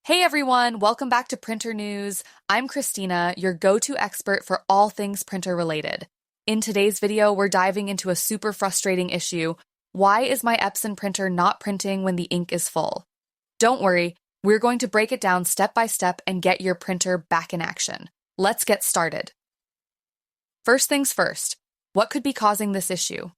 Hey everyone, welcome back to Printer News. I'm Christina, your go-to expert for all things printer related. In today's video, we're diving into a super frustrating issue. Why is my Epson printer not printing when the ink is full? Don't worry, we're going to break it down step by step and get your printer back in action. Let's get started. First things first, what could be causing this issue?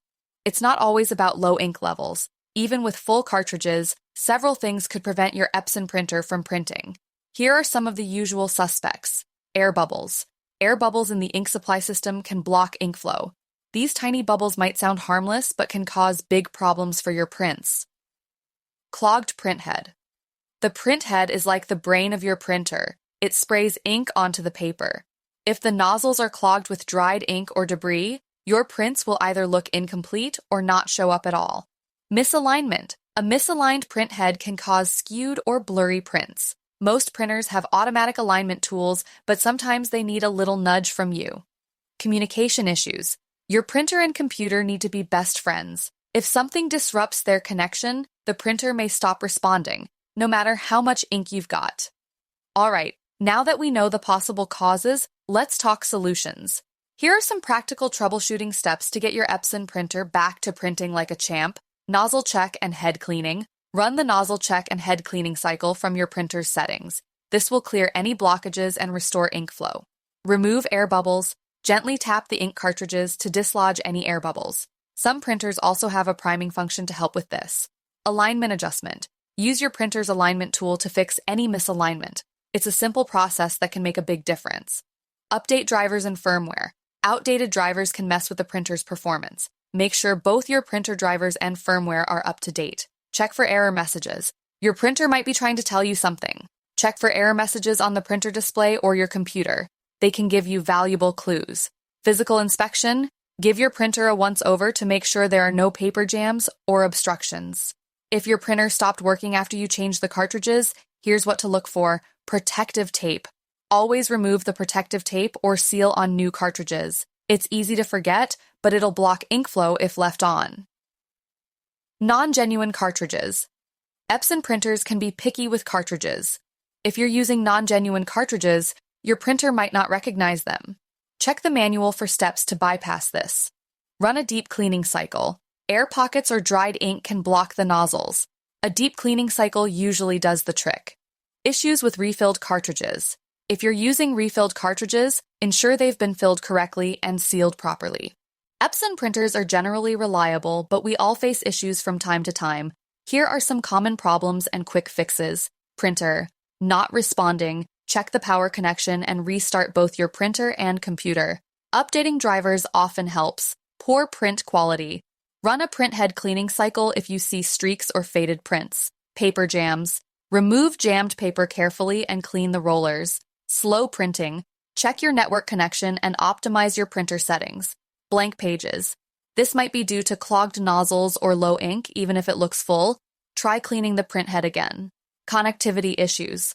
It's not always about low ink levels. Even with full cartridges, several things could prevent your Epson printer from printing. Here are some of the usual suspects. Air bubbles. Air bubbles in the ink supply system can block ink flow. These tiny bubbles might sound harmless, but can cause big problems for your prints. Clogged printhead. The printhead is like the brain of your printer. It sprays ink onto the paper. If the nozzles are clogged with dried ink or debris, your prints will either look incomplete or not show up at all. Misalignment. A misaligned printhead can cause skewed or blurry prints. Most printers have automatic alignment tools, but sometimes they need a little nudge from you. Communication issues. Your printer and computer need to be best friends. If something disrupts their connection, the printer may stop responding, no matter how much ink you've got. Alright, now that we know the possible causes, let's talk solutions. Here are some practical troubleshooting steps to get your Epson printer back to printing like a champ. Nozzle check and head cleaning. Run the nozzle check and head cleaning cycle from your printer's settings. This will clear any blockages and restore ink flow. Remove air bubbles. Gently tap the ink cartridges to dislodge any air bubbles. Some printers also have a priming function to help with this. Alignment adjustment. Use your printer's alignment tool to fix any misalignment. It's a simple process that can make a big difference. Update drivers and firmware. Outdated drivers can mess with the printer's performance. Make sure both your printer drivers and firmware are up to date. Check for error messages. Your printer might be trying to tell you something. Check for error messages on the printer display or your computer. They can give you valuable clues. Physical inspection. Give your printer a once-over to make sure there are no paper jams or obstructions. If your printer stopped working after you changed the cartridges, here's what to look for. Protective tape. Always remove the protective tape or seal on new cartridges. It's easy to forget, but it'll block ink flow if left on. Non-genuine cartridges. Epson printers can be picky with cartridges. If you're using non-genuine cartridges, your printer might not recognize them. Check the manual for steps to bypass this. Run a deep cleaning cycle. Air pockets or dried ink can block the nozzles. A deep cleaning cycle usually does the trick. Issues with refilled cartridges. If you're using refilled cartridges, ensure they've been filled correctly and sealed properly. Epson printers are generally reliable, but we all face issues from time to time. Here are some common problems and quick fixes. Printer not responding. Check the power connection and restart both your printer and computer. Updating drivers often helps. Poor print quality. Run a printhead cleaning cycle if you see streaks or faded prints. Paper jams. Remove jammed paper carefully and clean the rollers. Slow printing. Check your network connection and optimize your printer settings. Blank pages. This might be due to clogged nozzles or low ink, even if it looks full. Try cleaning the printhead again. Connectivity issues.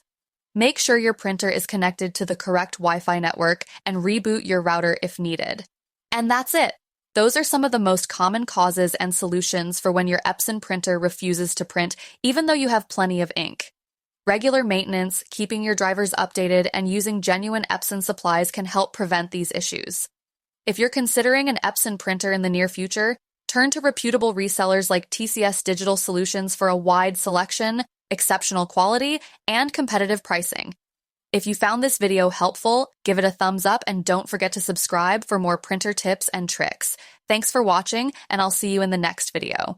Make sure your printer is connected to the correct Wi-Fi network and reboot your router if needed. And that's it. Those are some of the most common causes and solutions for when your Epson printer refuses to print, even though you have plenty of ink. Regular maintenance, keeping your drivers updated, and using genuine Epson supplies can help prevent these issues. If you're considering an Epson printer in the near future, turn to reputable resellers like TCS Digital Solutions for a wide selection, exceptional quality, and competitive pricing. If you found this video helpful, give it a thumbs up and don't forget to subscribe for more printer tips and tricks. Thanks for watching, and I'll see you in the next video.